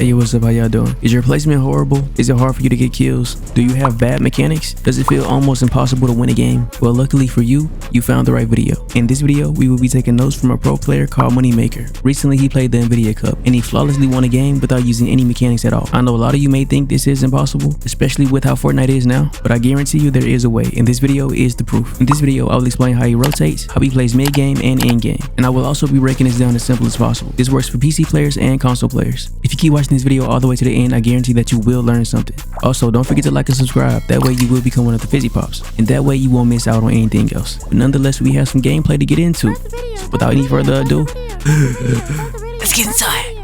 Hey, what's up? How y'all doing? Is your placement horrible? Is it hard for you to get kills? Do you have bad mechanics? Does it feel almost impossible to win a game? Well, luckily for you, you found the right video. In this video, we will be taking notes from a pro player called MoneyMaker. Recently, he played the Nvidia Cup, and he flawlessly won a game without using any mechanics at all. I know a lot of you may think this is impossible, especially with how Fortnite is now, but I guarantee you there is a way, and this video is the proof. In this video, I will explain how he rotates, how he plays mid-game and end-game, and I will also be breaking this down as simple as possible. This works for PC players and console players. If you keep watching this video all the way to the end, I guarantee that you will learn something. Also, don't forget to like and subscribe. That way you will become one of the Fizzy Pops, and that way you won't miss out on anything else. But nonetheless, we have some gameplay to get into. So without any further ado, let's get inside.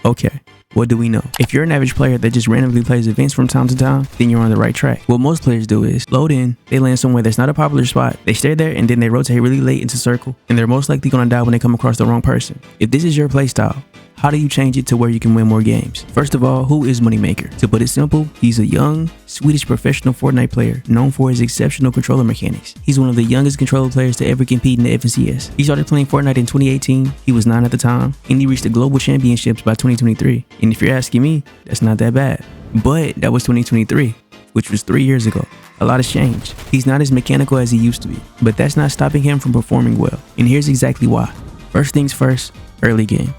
Okay. What do we know? If you're an average player that just randomly plays events from time to time, then you're on the right track. What most players do is load in, they land somewhere that's not a popular spot, they stay there, and then they rotate really late into circle, and they're most likely gonna die when they come across the wrong person. If this is your playstyle, how do you change it to where you can win more games? First of all, who is MoneyMaker? To put it simple, he's a young, Swedish professional Fortnite player known for his exceptional controller mechanics. He's one of the youngest controller players to ever compete in the FNCS. He started playing Fortnite in 2018, he was 9 at the time, and he reached the global championships by 2023. And if you're asking me, that's not that bad. But that was 2023, which was 3 years ago. A lot has changed. He's not as mechanical as he used to be, but that's not stopping him from performing well. And here's exactly why. First things first, early game.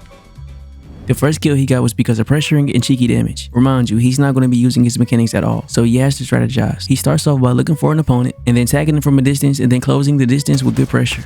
The first kill he got was because of pressuring and cheeky damage. Remind you, he's not going to be using his mechanics at all, so he has to strategize. He starts off by looking for an opponent, and then tagging him from a distance, and then closing the distance with good pressure.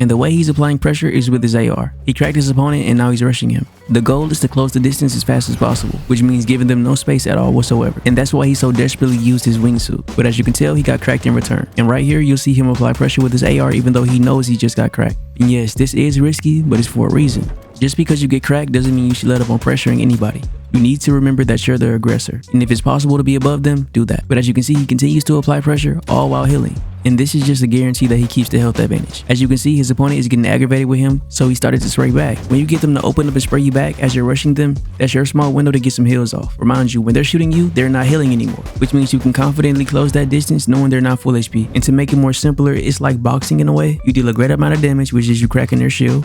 And the way he's applying pressure is with his AR. He cracked his opponent and now he's rushing him. The goal is to close the distance as fast as possible, which means giving them no space at all whatsoever. And that's why he so desperately used his wingsuit. But as you can tell, he got cracked in return. And right here, you'll see him apply pressure with his AR even though he knows he just got cracked. And yes, this is risky, but it's for a reason. Just because you get cracked doesn't mean you should let up on pressuring anybody. You need to remember that you're the aggressor, and if it's possible to be above them, do that. But as you can see, he continues to apply pressure, all while healing. And this is just a guarantee that he keeps the health advantage. As you can see, his opponent is getting aggravated with him, so he started to spray back. When you get them to open up and spray you back as you're rushing them, that's your small window to get some heals off. Remind you, when they're shooting you, they're not healing anymore, which means you can confidently close that distance knowing they're not full HP. And to make it more simpler, it's like boxing in a way. You deal a great amount of damage, which is you cracking their shield.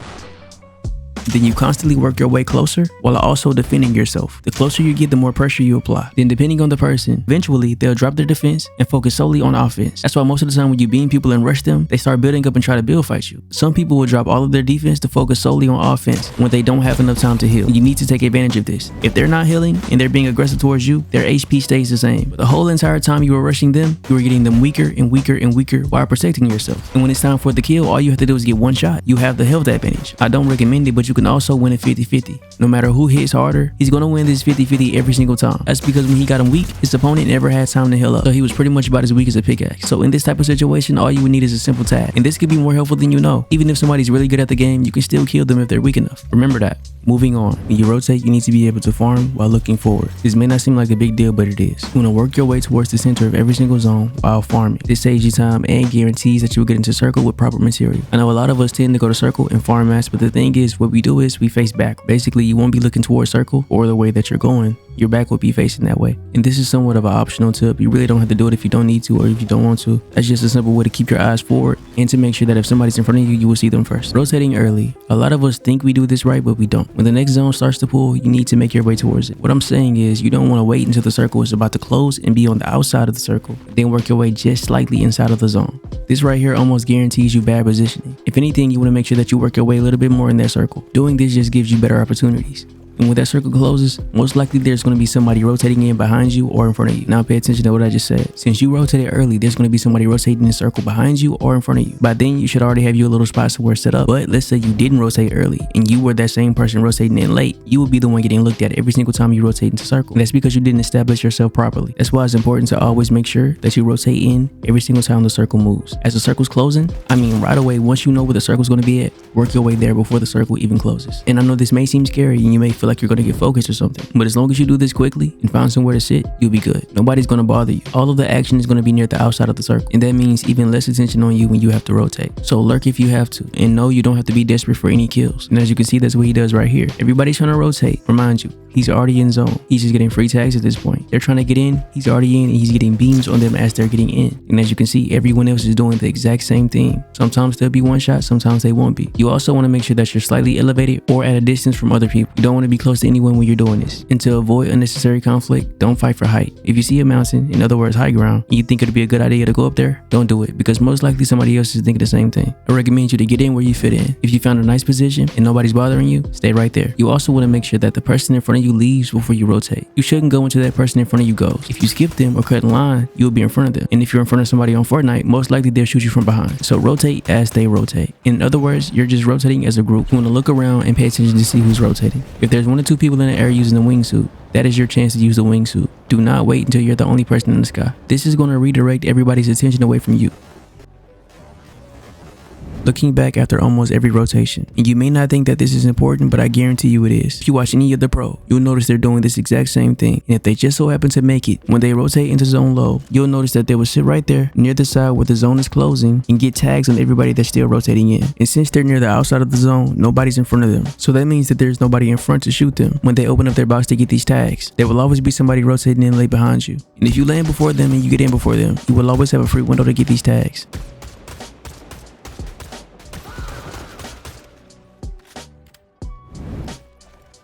Then you constantly work your way closer while also defending yourself. The closer you get, the more pressure you apply. Then depending on the person, eventually they'll drop their defense and focus solely on offense. That's why most of the time when you beam people and rush them, they start building up and try to build fight you. Some people will drop all of their defense to focus solely on offense when they don't have enough time to heal. You need to take advantage of this. If they're not healing and they're being aggressive towards you, their HP stays the same. But the whole entire time you were rushing them, you were getting them weaker and weaker and weaker while protecting yourself. And when it's time for the kill, all you have to do is get one shot. You have the health advantage. I don't recommend it, but you can also win it 50-50. No matter who hits harder, he's gonna win this 50-50 every single time. That's because when he got him weak, his opponent never had time to heal up. So he was pretty much about as weak as a pickaxe. So in this type of situation, all you would need is a simple tag. And this could be more helpful than you know. Even if somebody's really good at the game, you can still kill them if they're weak enough. Remember that. Moving on. When you rotate, you need to be able to farm while looking forward. This may not seem like a big deal, but it is. You want to work your way towards the center of every single zone while farming. This saves you time and guarantees that you will get into circle with proper material. I know a lot of us tend to go to circle and farm mass, but the thing is, what we do is we face back. Basically, you won't be looking towards circle or the way that you're going. Your back will be facing that way. And this is somewhat of an optional tip. You really don't have to do it if you don't need to or if you don't want to. That's just a simple way to keep your eyes forward and to make sure that if somebody's in front of you, you will see them first. Rotating early. A lot of us think we do this right, but we don't. When the next zone starts to pull, you need to make your way towards it. What I'm saying is you don't want to wait until the circle is about to close and be on the outside of the circle, then work your way just slightly inside of the zone. This right here almost guarantees you bad positioning. If anything, you want to make sure that you work your way a little bit more in that circle. Doing this just gives you better opportunities. And when that circle closes, most likely there's going to be somebody rotating in behind you or in front of you. Now pay attention to what I just said. Since you rotated early, there's going to be somebody rotating in the circle behind you or in front of you. By then, you should already have your little spot somewhere set up. But let's say you didn't rotate early and you were that same person rotating in late, you would be the one getting looked at every single time you rotate into circle. And that's because you didn't establish yourself properly. That's why it's important to always make sure that you rotate in every single time the circle moves. As the circle's closing, I mean right away, once you know where the circle's going to be at, work your way there before the circle even closes. And I know this may seem scary and you may feel like you're going to get focused or something, but as long as you do this quickly and find somewhere to sit, you'll be good. Nobody's going to bother you. All of the action is going to be near the outside of the circle, and that means even less attention on you when you have to rotate. So lurk if you have to, and no, you don't have to be desperate for any kills. And as you can see, that's what he does right here. Everybody's trying to rotate. Remind you, he's already in zone. He's just getting free tags at this point. They're trying to get in, he's already in, and he's getting beams on them as they're getting in. And as you can see, everyone else is doing the exact same thing. Sometimes they'll be one shot, sometimes they won't be. You also want to make sure that you're slightly elevated or at a distance from other people. You don't want to be close to anyone when you're doing this. And to avoid unnecessary conflict, don't fight for height. If you see a mountain, in other words high ground, and you think it'd be a good idea to go up there, don't do it, because most likely somebody else is thinking the same thing. I recommend you to get in where you fit in. If you found a nice position and nobody's bothering you, stay right there. You also want to make sure that the person in front of you leaves before you rotate. You shouldn't go into that person in front of you goes. If you skip them or cut in line, you'll be in front of them. And if you're in front of somebody on Fortnite, most likely they'll shoot you from behind. So rotate as they rotate. In other words, you're just rotating as a group. You want to look around and pay attention to see who's rotating. If there's 1 or 2 people in the air using the wingsuit, that is your chance to use the wingsuit. Do not wait until you're the only person in the sky. This is going to redirect everybody's attention away from you. Looking back after almost every rotation, and you may not think that this is important, but I guarantee you it is. If you watch any other pro, you'll notice they're doing this exact same thing, and if they just so happen to make it, when they rotate into zone low, you'll notice that they will sit right there near the side where the zone is closing and get tags on everybody that's still rotating in. And since they're near the outside of the zone, nobody's in front of them, so that means that there's nobody in front to shoot them. When they open up their box to get these tags, there will always be somebody rotating in late behind you, and if you land before them and you get in before them, you will always have a free window to get these tags.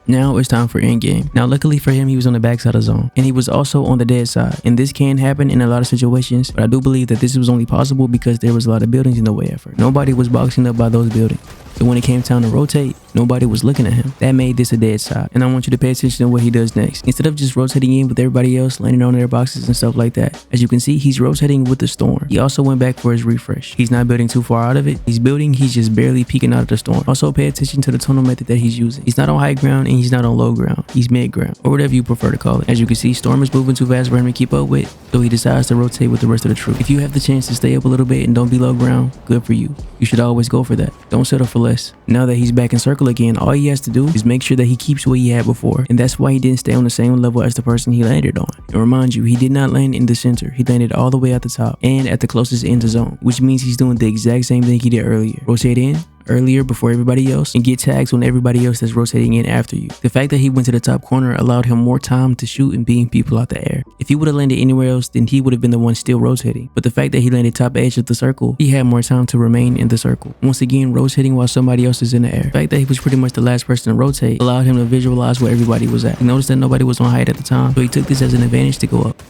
Now it's time for endgame. Now luckily for him, he was on the backside of zone, and he was also on the dead side, and this can happen in a lot of situations, but I do believe that this was only possible because there was a lot of buildings in the way at first. Nobody was boxing up by those buildings. So when it came time to rotate, nobody was looking at him. That made this a dead side. And I want you to pay attention to what he does next. Instead of just rotating in with everybody else, landing on their boxes and stuff like that, as you can see, he's rotating with the storm. He also went back for his refresh. He's not building too far out of it. He's just barely peeking out of the storm. Also pay attention to the tunnel method that he's using. He's not on high ground and he's not on low ground. He's mid ground, or whatever you prefer to call it. As you can see, storm is moving too fast for him to keep up with, so he decides to rotate with the rest of the troop. If you have the chance to stay up a little bit and don't be low ground, good for you. You should always go for that. Don't settle for less. Now that he's back in circle again, all he has to do is make sure that he keeps what he had before, and that's why he didn't stay on the same level as the person he landed on. And remind you, he did not land in the center. He landed all the way at the top and at the closest end to zone, which means he's doing the exact same thing he did earlier. Rotate in earlier before everybody else and get tags on everybody else that's rotating in after you. The fact that he went to the top corner allowed him more time to shoot and beam people out the air. If he would have landed anywhere else, then he would have been the one still rotating. But the fact that he landed top edge of the circle, he had more time to remain in the circle, once again rotating while somebody else is in the air. The fact that he was pretty much the last person to rotate allowed him to visualize where everybody was at. He noticed that nobody was on height at the time, so he took this as an advantage to go up.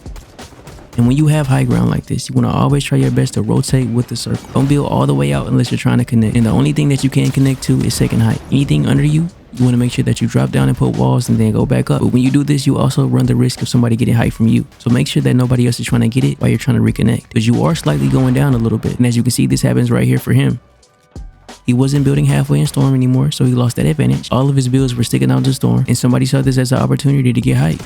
And when you have high ground like this, you want to always try your best to rotate with the circle. Don't build all the way out unless you're trying to connect. And the only thing that you can connect to is second height. Anything under you, you want to make sure that you drop down and put walls and then go back up. But when you do this, you also run the risk of somebody getting height from you. So make sure that nobody else is trying to get it while you're trying to reconnect, because you are slightly going down a little bit. And as you can see, this happens right here for him. He wasn't building halfway in storm anymore, so he lost that advantage. All of his builds were sticking out to storm, and somebody saw this as an opportunity to get height.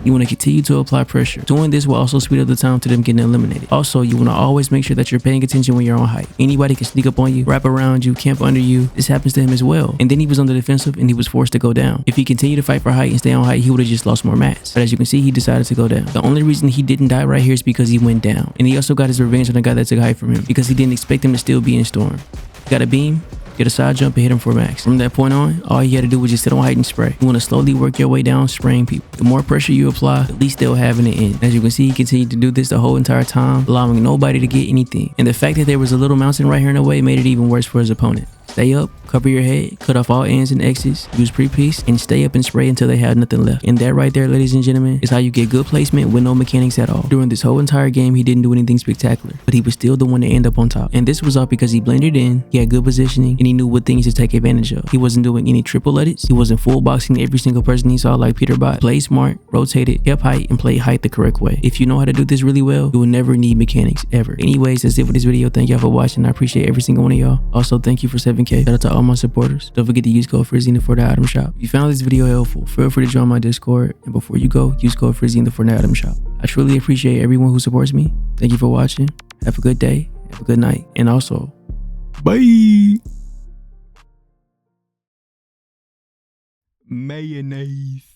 You want to continue to apply pressure. Doing this will also speed up the time to them getting eliminated. Also, you want to always make sure that you're paying attention when you're on height. Anybody can sneak up on you, wrap around you, camp under you. This happens to him as well. And then he was on the defensive and he was forced to go down. If he continued to fight for height and stay on height, he would have just lost more mats. But as you can see, he decided to go down. The only reason he didn't die right here is because he went down. And he also got his revenge on the guy that took height from him, because he didn't expect him to still be in storm. Got a beam, get a side jump and hit him for max. From that point on, all you had to do was just sit on height and spray. You want to slowly work your way down, spraying people. The more pressure you apply, the least they'll have in the end. As you can see, he continued to do this the whole entire time, allowing nobody to get anything. And the fact that there was a little mountain right here in the way made it even worse for his opponent. Stay up, cover your head, cut off all ends and exits, use pre-piece, and stay up and spray until they have nothing left. And that right there, ladies and gentlemen, is how you get good placement with no mechanics at all. During this whole entire game, he didn't do anything spectacular, but he was still the one to end up on top. And this was all because he blended in, he had good positioning, and he knew what things to take advantage of. He wasn't doing any triple edits, he wasn't full boxing every single person he saw like Peter Bot. Played smart, rotated, kept height, and played height the correct way. If you know how to do this really well, you will never need mechanics, ever. Anyways, that's it for this video. Thank y'all for watching. I appreciate every single one of y'all. Also, thank you for 7K. Shout out to all my supporters. Don't forget to use code Frizzy in the Fortnite item shop. If you found this video helpful, feel free to join my Discord, and before you go, use code Frizzy in the Fortnite item shop. I truly appreciate everyone who supports me. Thank you for watching. Have a good day, have a good night, and also, bye. Mayonnaise.